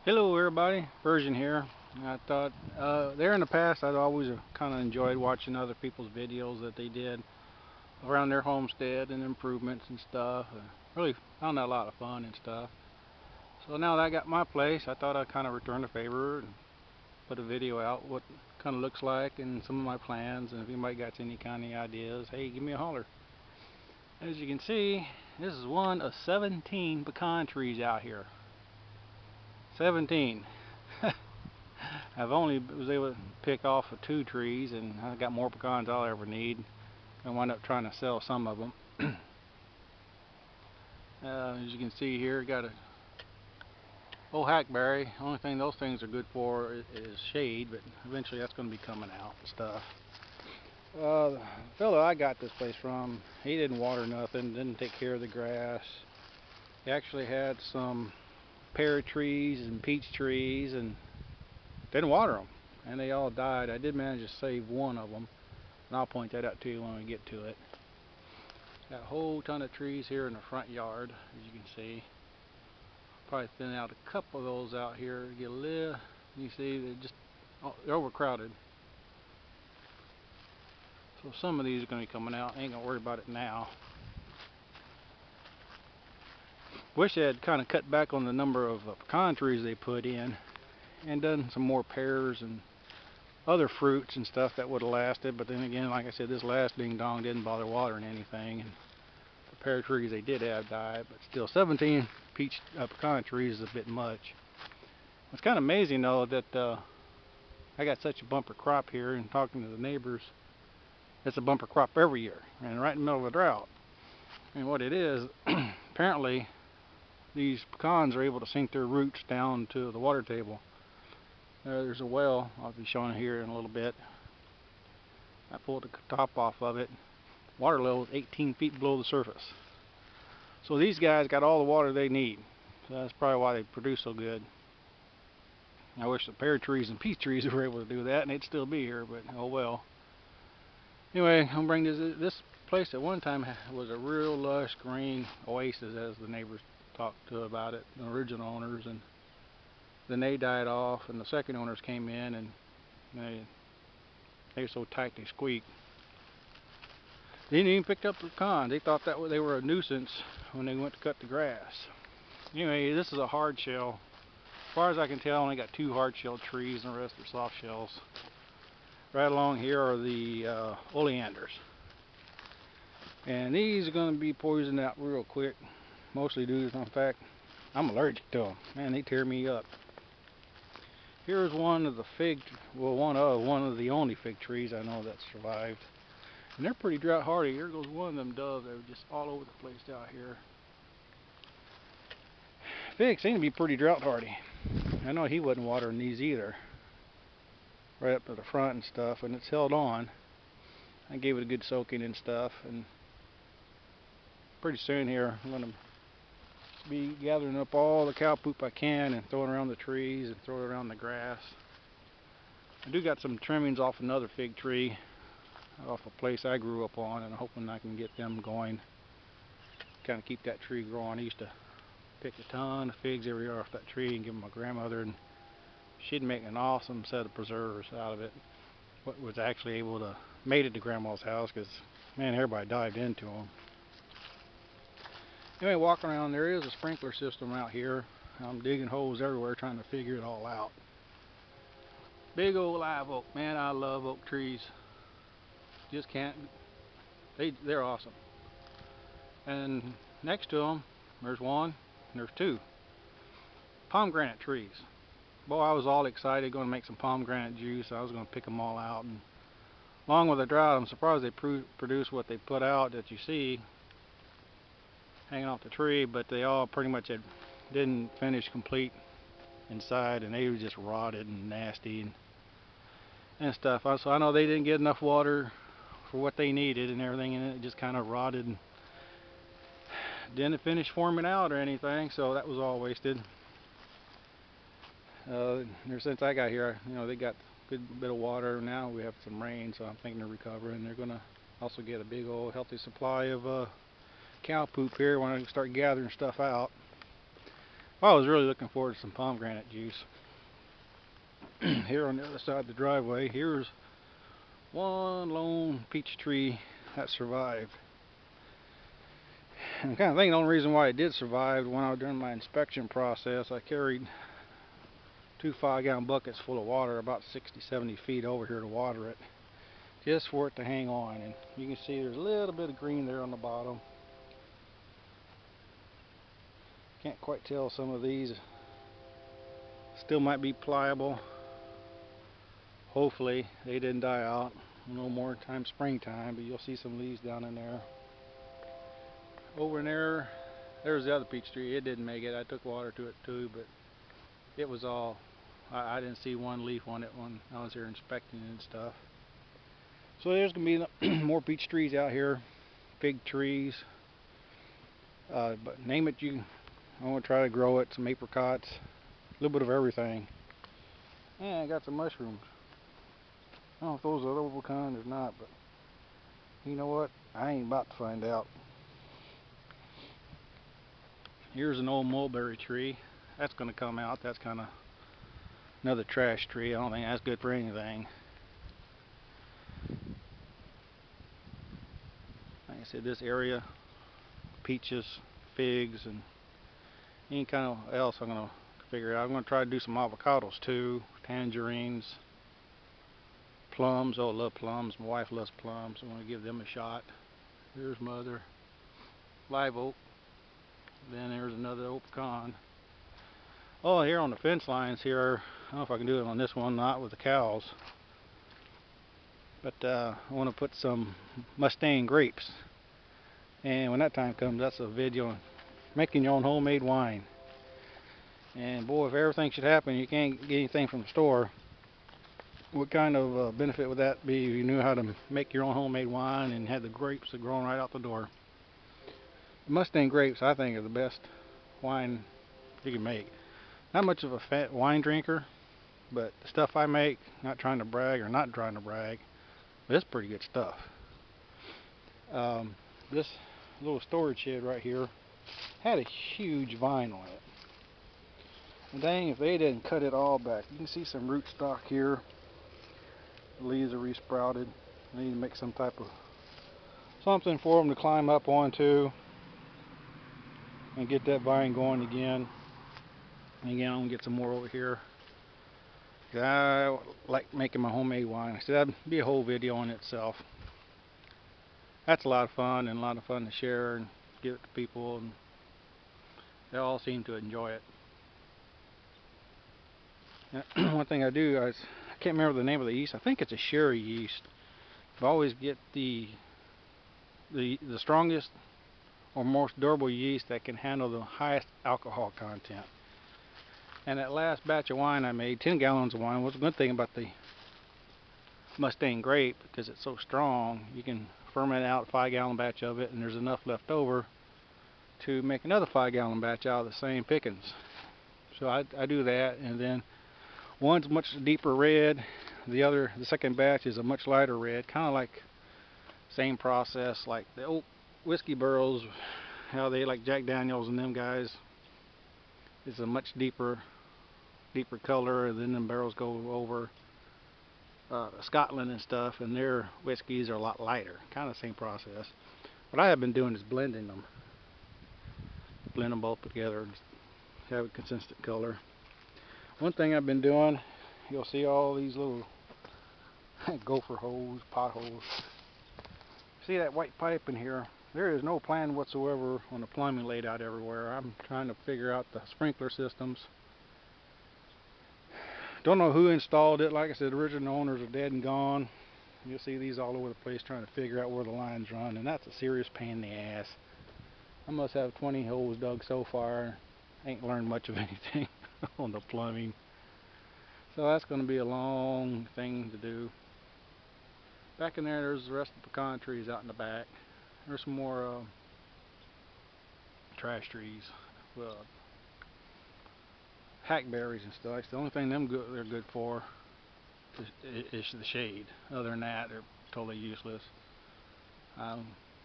Hello everybody, Version here. I thought there in the past I'd always kind of enjoyed watching other people's videos that they did around their homestead and improvements and stuff. Really found that a lot of fun and stuff. So now that I got my place, I thought I'd kind of return the favor and put a video out what it kind of looks like and some of my plans, and if anybody got any kind of ideas, hey, give me a holler. As you can see, this is one of 17 pecan trees out here. 17. I've only was able to pick off of 2 trees, and I got more pecans I'll ever need. I wind up trying to sell some of them. As you can see here, got a old hackberry. Only thing those things are good for is shade, but eventually that's going to be coming out and stuff. The fellow I got this place from, he didn't water nothing, didn't take care of the grass. He actually had some pear trees and peach trees and didn't water them, and they all died. I did manage to save one of them, and I'll point that out to you when we get to it. Got a whole ton of trees here in the front yard, as you can see. Probably thin out a couple of those out here to get a little. You see, they're overcrowded. So some of these are going to be coming out. I ain't gonna worry about it now. Wish they had kind of cut back on the number of pecan trees they put in, and done some more pears and other fruits and stuff that would have lasted. But then again, like I said, this last ding dong didn't bother watering anything, and the pear trees they did have died. But still, 17 pecan trees is a bit much. It's kind of amazing though that I got such a bumper crop here, and talking to the neighbors, it's a bumper crop every year, and right in the middle of a drought. And what it is, apparently, these pecans are able to sink their roots down to the water table. There's a well, I'll be showing here in a little bit. I pulled the top off of it. Water level is 18 feet below the surface. So these guys got all the water they need. So that's probably why they produce so good. I wish the pear trees and peach trees were able to do that, and they'd still be here, but oh well. Anyway, I'm gonna bring this place at one time was a real lush green oasis, as the neighbors talked to about it, the original owners, and then they died off, and the second owners came in, and they were so tight they squeaked. They didn't even pick up the pecans. They thought that they were a nuisance when they went to cut the grass. Anyway, this is a hard shell. As far as I can tell, I only got 2 hard shell trees, and the rest are soft shells. Right along here are the oleanders. And these are going to be poisoned out real quick. Mostly due to, in fact, I'm allergic to them. Man, they tear me up. Here's one of the one of the only fig trees I know that survived. And they're pretty drought hardy. Here goes one of them doves that were just all over the place out here. Figs seem to be pretty drought hardy. I know he wasn't watering these either. Right up to the front and stuff, and it's held on. I gave it a good soaking and stuff, and pretty soon here I'm going to be gathering up all the cow poop I can and throwing around the trees and throwing around the grass. I do got some trimmings off another fig tree off a place I grew up on, and I'm hoping I can get them going, kind of keep that tree growing. I used to pick a ton of figs every year off that tree and give them to my grandmother, and she'd make an awesome set of preserves out of it. What was actually able to made it to grandma's house, because man, everybody dived into them. Anyway, walking around, there is a sprinkler system out here. I'm digging holes everywhere trying to figure it all out. Big old live oak. Man, I love oak trees. Just can't. They're awesome. And next to them, there's one, and there's 2 pomegranate trees. Boy, I was all excited, going to make some pomegranate juice. I was going to pick them all out. And along with the drought, I'm surprised they produce what they put out that you see hanging off the tree, but they all pretty much didn't finish complete inside, and they were just rotted and nasty and stuff. So I know they didn't get enough water for what they needed and everything, and it just kind of rotted and didn't finish forming out or anything, so that was all wasted. Ever since I got here, they got a good bit of water. Now we have some rain, so I'm thinking they're recovering. They're gonna also get a big old healthy supply of cow poop here when I start gathering stuff out. I was really looking forward to some pomegranate juice. Here on the other side of the driveway, here's one lone peach tree that survived. And I kind of think the only reason why it did survive, when I was doing my inspection process, I carried 2 5-gallon buckets full of water about 60-70 feet over here to water it, just for it to hang on. And you can see there's a little bit of green there on the bottom. Can't quite tell, some of these still might be pliable. Hopefully they didn't die out. No more time springtime, but you'll see some leaves down in there. Over in there's the other peach tree. It didn't make it. I took water to it too, but it was all, I didn't see one leaf on it when I was here inspecting and stuff. So there's going to be more peach trees out here, big trees. But name it, I want to try to grow it, some apricots, a little bit of everything. And I got some mushrooms. I don't know if those are edible kind or not, but you know what? I ain't about to find out. Here's an old mulberry tree. That's going to come out. That's kind of another trash tree. I don't think that's good for anything. Like I said, this area, peaches, figs, and any kind of else I'm going to figure out. I'm going to try to do some avocados too, tangerines, plums. Oh, I love plums. My wife loves plums. I'm going to give them a shot. Here's my other live oak. Then there's another oak pecan. Oh, here on the fence lines here, I don't know if I can do it on this one, not with the cows. But I want to put some Mustang grapes. And when that time comes, that's a video on making your own homemade wine. And boy, if everything should happen, you can't get anything from the store. What kind of benefit would that be if you knew how to make your own homemade wine and had the grapes that growing right out the door? Mustang grapes, I think, are the best wine you can make. Not much of a fat wine drinker, but the stuff I make, not trying to brag, but it's pretty good stuff. This little storage shed right here had a huge vine on it. And dang, if they didn't cut it all back. You can see some root stock here. The leaves are resprouted. I need to make some type of something for them to climb up onto and get that vine going again. And again, I'm gonna get some more over here. I like making my homemade wine. I said that'd be a whole video in itself. That's a lot of fun, and a lot of fun to share and give it to people, and they all seem to enjoy it. Now, one thing I do is, I can't remember the name of the yeast. I think it's a sherry yeast. I always get the strongest or most durable yeast that can handle the highest alcohol content. And that last batch of wine I made, 10 gallons of wine, was a good thing about the Mustang grape, because it's so strong. You can ferment out a 5-gallon batch of it, and there's enough left over to make another 5-gallon batch out of the same pickings. So I do that, and then one's much deeper red. The second batch is a much lighter red, kind of like same process like the old whiskey barrels, how they like Jack Daniels and them guys. It's a much deeper color, and then them barrels go over Scotland and stuff, and their whiskeys are a lot lighter. Kind of the same process. What I have been doing is blending them. Blend them both together and have a consistent color. One thing I've been doing, you'll see all these little gopher holes, potholes. See that white pipe in here? There is no plan whatsoever on the plumbing laid out everywhere. I'm trying to figure out the sprinkler systems. Don't know who installed it. Like I said, the original owners are dead and gone. You'll see these all over the place trying to figure out where the lines run, and that's a serious pain in the ass. I must have 20 holes dug so far. Ain't learned much of anything on the plumbing. So that's going to be a long thing to do. Back in there's the rest of the pecan trees out in the back. There's some more trash trees. Well, hackberries and stuff. The only thing they're good for is the shade. Other than that, they're totally useless.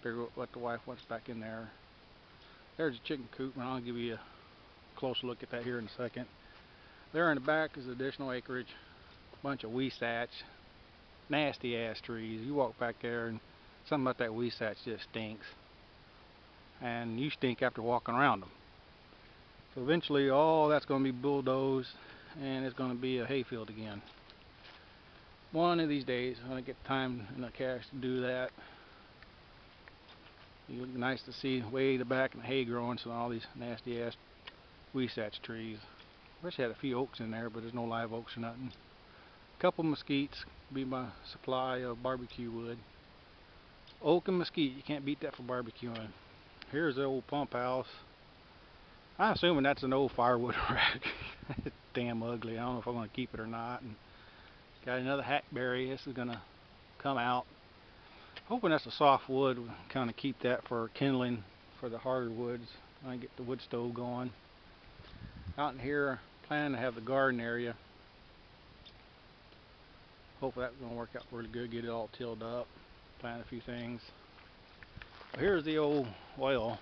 Figure what the wife wants back in there. There's a chicken coop, and I'll give you a closer look at that here in a second. There in the back is additional acreage, bunch of weesatch, nasty ass trees. You walk back there and something about that weesatch just stinks, and you stink after walking around them. So eventually all that's going to be bulldozed and it's going to be a hayfield again. One of these days when I get time and the cash to do that. It'll be nice to see way the back and the hay growing, so all these nasty ass weesatch trees. Wish I had a few oaks in there, but there's no live oaks or nothing. A couple mesquites be my supply of barbecue wood. Oak and mesquite, you can't beat that for barbecuing. Here's the old pump house. I'm assuming that's an old firewood rack. It's damn ugly. I don't know if I'm going to keep it or not. And got another hackberry. This is going to come out. Hoping that's a soft wood. We'll kind of keep that for kindling for the harder woods. I get the wood stove going. Out in here, planning to have the garden area. Hopefully that's going to work out really good. Get it all tilled up. Plant a few things. So here's the old well.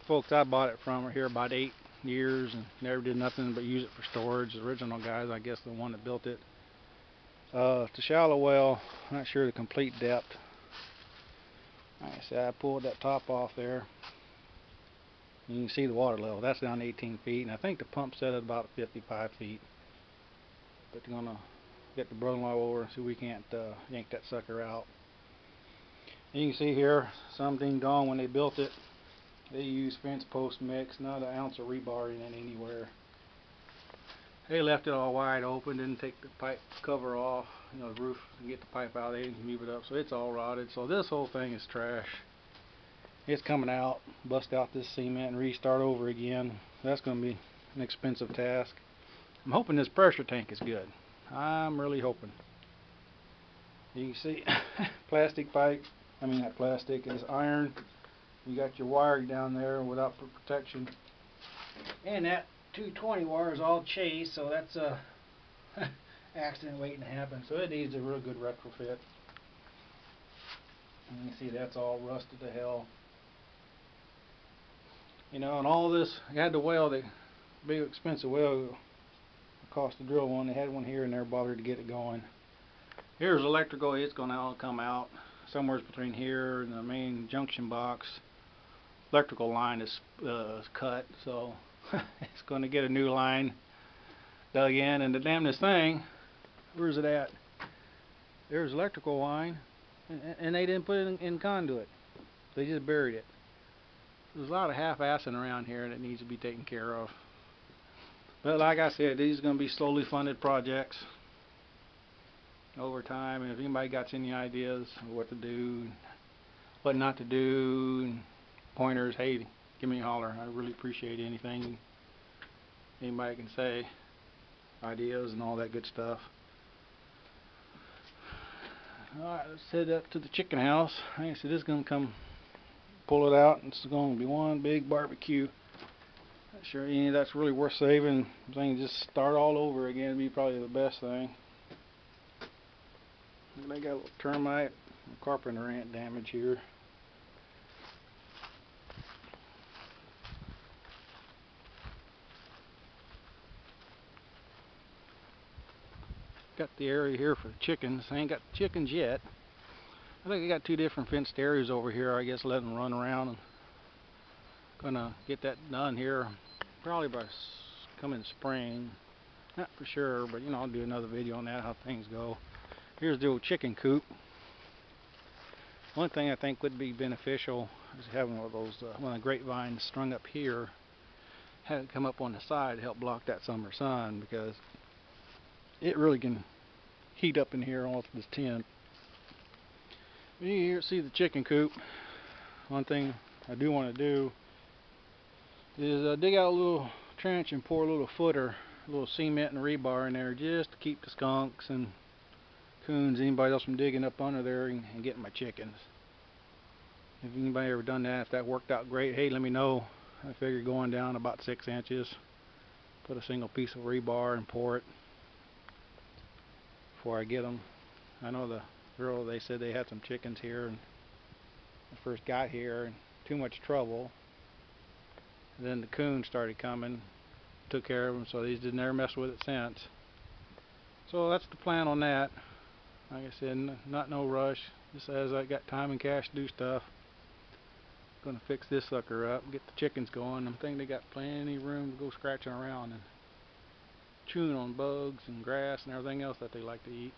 Folks I bought it from are here about 8 years and never did nothing but use it for storage. The original guys, I guess the one that built it. It's a shallow well. I'm not sure the complete depth. Like I said, I pulled that top off there. You can see the water level. That's down 18 feet, and I think the pump set at about 55 feet. But they're gonna get the brother-in-law over and see if we can't yank that sucker out. And you can see here, some ding dong when they built it, they used fence post mix, not an ounce of rebar in it anywhere. They left it all wide open, didn't take the pipe cover off, you know, the roof, and get the pipe out. They didn't move it up, so it's all rotted. So this whole thing is trash. It's coming out, bust out this cement and restart over again. That's going to be an expensive task. I'm hoping this pressure tank is good. I'm really hoping. You can see plastic pipe, I mean not plastic, it's iron. You got your wire down there without protection. And that 220 wire is all chased, so that's a accident waiting to happen. So it needs a real good retrofit. And you see that's all rusted to hell. You know, and all this, I had the well, the big expensive well, cost to drill one. They had one here and never bothered to get it going. Here's electrical. It's going to all come out somewhere between here and the main junction box. Electrical line is cut, so it's going to get a new line dug in. And the damnedest thing, where's it at? There's electrical line, and they didn't put it in conduit. They just buried it. There's a lot of half-assing around here that needs to be taken care of. But like I said, these are going to be slowly funded projects over time. And if anybody got any ideas of what to do, what not to do, pointers, hey, give me a holler. I really appreciate anything anybody can say, ideas and all that good stuff. Alright, let's head up to the chicken house. Like I said, this is going to come pull it out, and it's going to be one big barbecue. Not sure any of that's really worth saving. I'm saying just start all over again would be probably the best thing. They got a little termite and carpenter ant damage here. Got the area here for the chickens. I ain't got the chickens yet. I think I got 2 different fenced areas over here. I guess let them run around, and gonna get that done here probably by coming spring. Not for sure, but you know, I'll do another video on that, how things go. Here's the old chicken coop. One thing I think would be beneficial is having one of those one of the grapevines strung up here, have it come up on the side to help block that summer sun, because it really can heat up in here off this tent. You see the chicken coop. One thing I do want to do is dig out a little trench and pour a little footer, a little cement and rebar in there, just to keep the skunks and coons, anybody else from digging up under there and getting my chickens. If anybody ever done that, if that worked out great, hey, let me know. I figure going down about 6 inches, put a single piece of rebar and pour it before I get them. I know the girl, they said they had some chickens here and I first got here, and too much trouble. And then the coon started coming, took care of them, so these didn't ever mess with it since. So that's the plan on that. Like I said, not no rush. Just as I got time and cash to do stuff. Gonna fix this sucker up, get the chickens going. I'm thinking they got plenty of room to go scratching around and chewing on bugs and grass and everything else that they like to eat.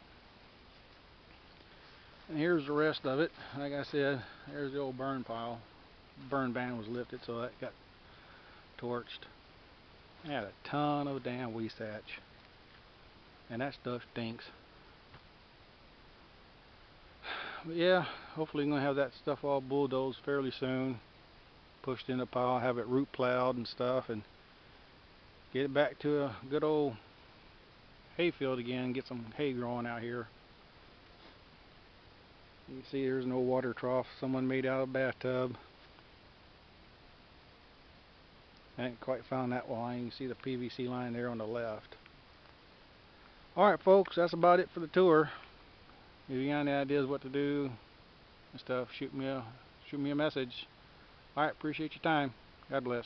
And here's the rest of it. Like I said, there's the old burn pile. Burn ban was lifted, so that got torched. I had a ton of damn weed thatch, and that stuff stinks. But yeah, hopefully I'm gonna have that stuff all bulldozed fairly soon, pushed in a pile, have it root plowed and stuff, and get it back to a good old hayfield again. Get some hay growing out here. You can see there's an old water trough someone made out of a bathtub. I ain't quite found that line. You can see the PVC line there on the left. Alright folks, that's about it for the tour. If you got any ideas what to do and stuff, shoot me a message. Alright, appreciate your time. God bless.